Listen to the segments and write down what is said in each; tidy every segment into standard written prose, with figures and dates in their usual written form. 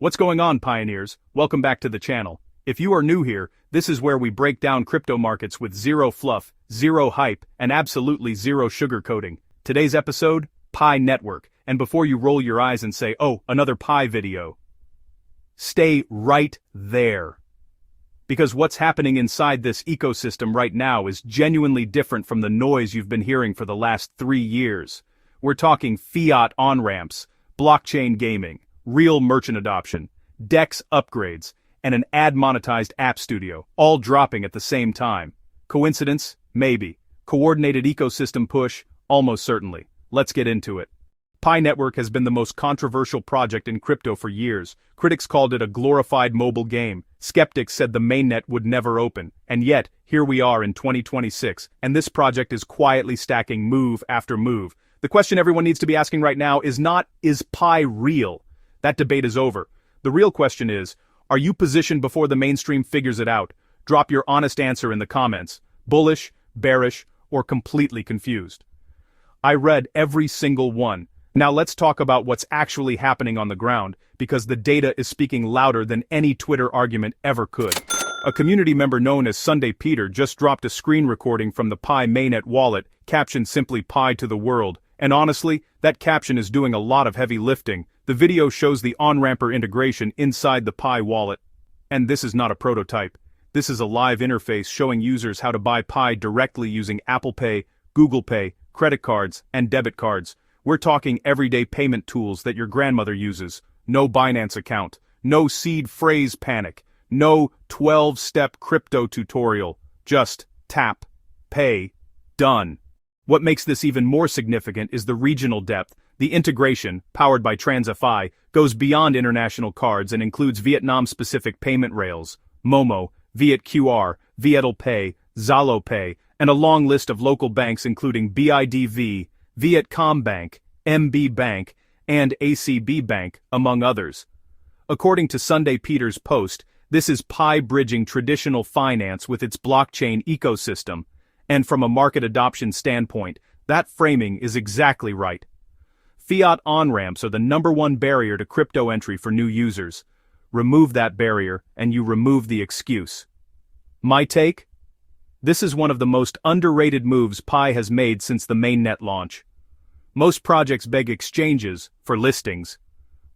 What's going on, pioneers? Welcome back to the channel. If you are new here, this is where we break down crypto markets with zero fluff, zero hype, and absolutely zero sugarcoating. Today's episode, Pi Network. And before you roll your eyes and say, oh, another Pi video, stay right there. Because what's happening inside this ecosystem right now is genuinely different from the noise you've been hearing for the last 3 years. We're talking fiat on-ramps, blockchain gaming, real merchant adoption, DEX upgrades, and an ad-monetized app studio, all dropping at the same time. Coincidence? Maybe. Coordinated ecosystem push? Almost certainly. Let's get into it. Pi Network has been the most controversial project in crypto for years. Critics called it a glorified mobile game. Skeptics said the mainnet would never open. And yet, here we are in 2026, and this project is quietly stacking move after move. The question everyone needs to be asking right now is not, is Pi real? That debate is over. The real question is, are you positioned before the mainstream figures it out? Drop your honest answer in the comments. Bullish, bearish, or completely confused? I read every single one. Now let's talk about what's actually happening on the ground, because the data is speaking louder than any Twitter argument ever could. A community member known as Sunday Peter just dropped a screen recording from the Pi mainnet wallet, captioned simply Pi to the world. And honestly, that caption is doing a lot of heavy lifting. The video shows the Onramper integration inside the Pi wallet. And this is not a prototype. This is a live interface showing users how to buy Pi directly using Apple Pay, Google Pay, credit cards, and debit cards. We're talking everyday payment tools that your grandmother uses. No Binance account. No seed phrase panic. No 12-step crypto tutorial. Just tap, pay, done. What makes this even more significant is the regional depth. The integration, powered by TransFi, goes beyond international cards and includes Vietnam-specific payment rails, Momo, Viet QR, Viet Pay, Zalo Pay, and a long list of local banks including BIDV, Vietcombank, MB Bank, and ACB Bank, among others. According to Sunday Peter's post, this is Pi bridging traditional finance with its blockchain ecosystem, and from a market adoption standpoint, that framing is exactly right. Fiat on-ramps are the #1 barrier to crypto entry for new users. Remove that barrier, and you remove the excuse. My take? This is one of the most underrated moves Pi has made since the mainnet launch. Most projects beg exchanges for listings.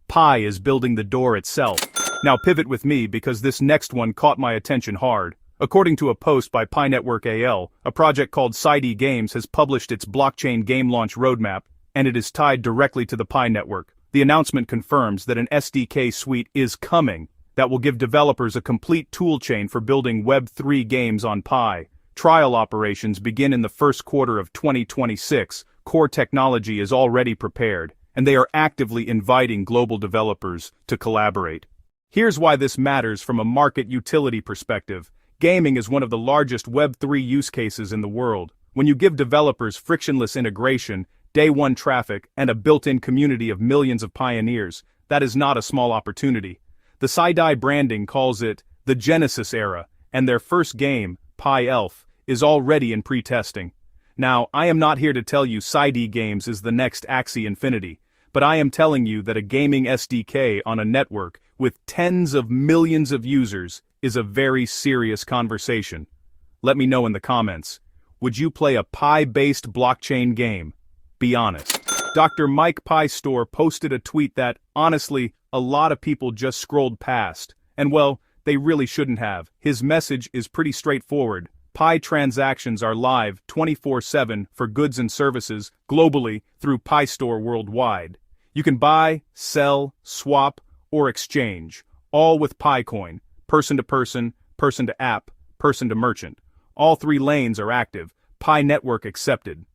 Pi is building the door itself. Now pivot with me because this next one caught my attention hard. According to a post by Pi Network AL, a project called CiDi Games has published its blockchain game launch roadmap, and it is tied directly to the Pi Network. The announcement confirms that an SDK suite is coming that will give developers a complete toolchain for building Web3 games on Pi. Trial operations begin in the first quarter of 2026. Core technology is already prepared, and they are actively inviting global developers to collaborate. Here's why this matters from a market utility perspective. Gaming is one of the largest Web3 use cases in the world. When you give developers frictionless integration, day-one traffic, and a built-in community of millions of pioneers, that is not a small opportunity. The CiDi branding calls it the Genesis era, and their first game, Pi Elf, is already in pre-testing. Now, I am not here to tell you CiDi Games is the next Axie Infinity, but I am telling you that a gaming SDK on a network with tens of millions of users is a very serious conversation. Let me know in the comments. Would you play a Pi-based blockchain game? Be honest. Dr. Mike Pi Store posted a tweet that, honestly, a lot of people just scrolled past. And well, they really shouldn't have. His message is pretty straightforward. Pi transactions are live 24/7 for goods and services globally through Pi Store worldwide. You can buy, sell, swap, or exchange, all with PiCoin, person to person to app, person to merchant. All 3 lanes are active, Pi Network accepted.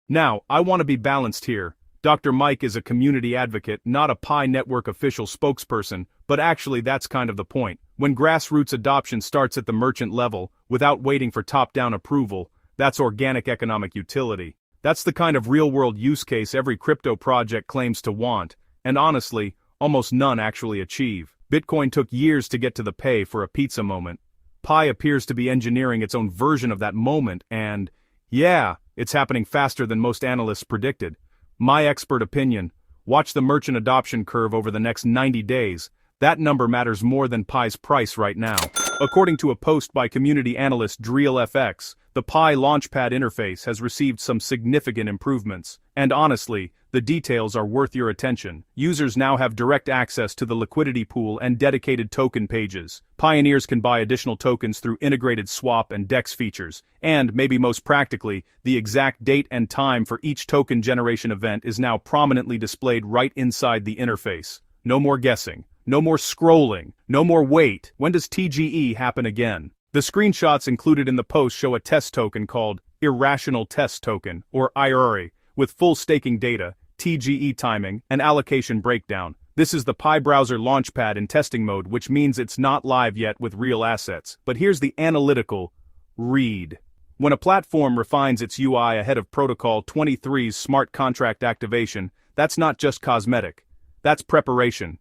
Now, I want to be balanced here. Dr. Mike is a community advocate, not a Pi Network official spokesperson, but actually that's kind of the point. When grassroots adoption starts at the merchant level, without waiting for top-down approval, that's organic economic utility. That's the kind of real-world use case every crypto project claims to want, and honestly, almost none actually achieve. Bitcoin took years to get to the pay for a pizza moment. Pi appears to be engineering its own version of that moment, and yeah, it's happening faster than most analysts predicted. My expert opinion, watch the merchant adoption curve over the next 90 days. That number matters more than Pi's price right now. According to a post by community analyst DrealFX, the Pi Launchpad interface has received some significant improvements. And honestly, the details are worth your attention. Users now have direct access to the liquidity pool and dedicated token pages. Pioneers can buy additional tokens through integrated swap and DEX features. And, maybe most practically, the exact date and time for each token generation event is now prominently displayed right inside the interface. No more guessing. No more scrolling. No more wait. When does TGE happen again? The screenshots included in the post show a test token called Irrational Test Token, or IRA, with full staking data, TGE timing, and allocation breakdown. This is the Pi browser launchpad in testing mode, which means it's not live yet with real assets. But here's the analytical read. When a platform refines its UI ahead of Protocol 23's smart contract activation, that's not just cosmetic. That's preparation.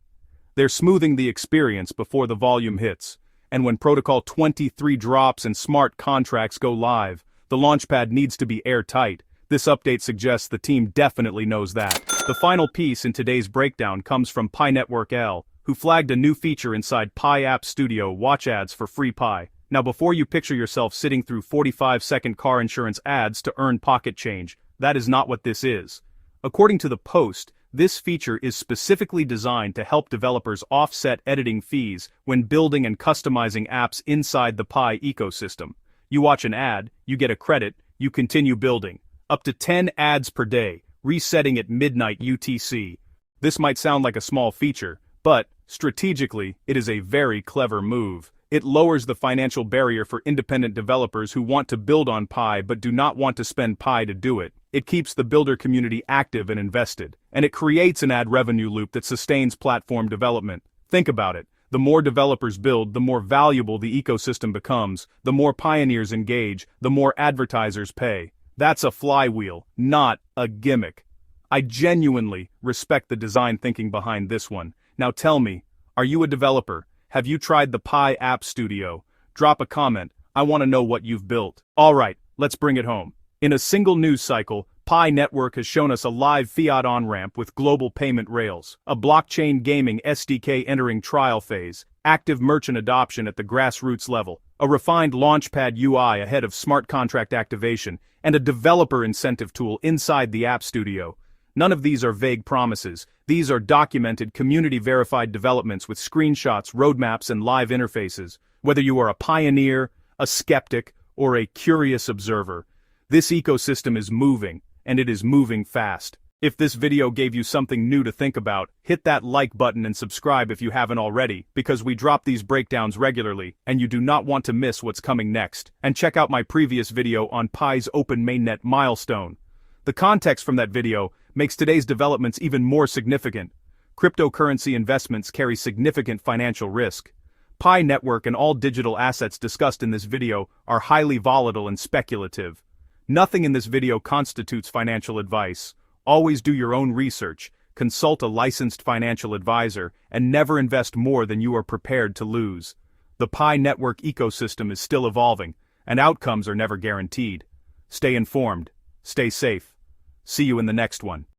They're smoothing the experience before the volume hits. And when Protocol 23 drops and smart contracts go live, the launchpad needs to be airtight. This update suggests the team definitely knows that. The final piece in today's breakdown comes from Pi Network L, who flagged a new feature inside Pi App Studio: watch ads for free Pi. Now, before you picture yourself sitting through 45-second car insurance ads to earn pocket change, that is not what this is. According to the post, this feature is specifically designed to help developers offset editing fees when building and customizing apps inside the Pi ecosystem. You watch an ad, you get a credit, you continue building. Up to 10 ads per day, resetting at midnight UTC. This might sound like a small feature, but, strategically, it is a very clever move. It lowers the financial barrier for independent developers who want to build on Pi but do not want to spend Pi to do it. It keeps the builder community active and invested, and it creates an ad revenue loop that sustains platform development. Think about it. The more developers build, the more valuable the ecosystem becomes, the more pioneers engage, the more advertisers pay. That's a flywheel, not a gimmick. I genuinely respect the design thinking behind this one. Now tell me, are you a developer? Have you tried the Pi App Studio? Drop a comment. I want to know what you've built. Alright, let's bring it home. In a single news cycle, Pi Network has shown us a live Fiat on-ramp with global payment rails, a blockchain gaming SDK entering trial phase, active merchant adoption at the grassroots level, a refined Launchpad UI ahead of smart contract activation, and a developer incentive tool inside the App Studio. None of these are vague promises. These are documented, community-verified developments with screenshots, roadmaps, and live interfaces. Whether you are a pioneer, a skeptic, or a curious observer, this ecosystem is moving, and it is moving fast. If this video gave you something new to think about, hit that like button and subscribe if you haven't already, because we drop these breakdowns regularly, and you do not want to miss what's coming next. And check out my previous video on Pi's Open Mainnet milestone. The context from that video makes today's developments even more significant. Cryptocurrency investments carry significant financial risk. Pi Network and all digital assets discussed in this video are highly volatile and speculative. Nothing in this video constitutes financial advice. Always do your own research, consult a licensed financial advisor, and never invest more than you are prepared to lose. The Pi Network ecosystem is still evolving, and outcomes are never guaranteed. Stay informed. Stay safe. See you in the next one.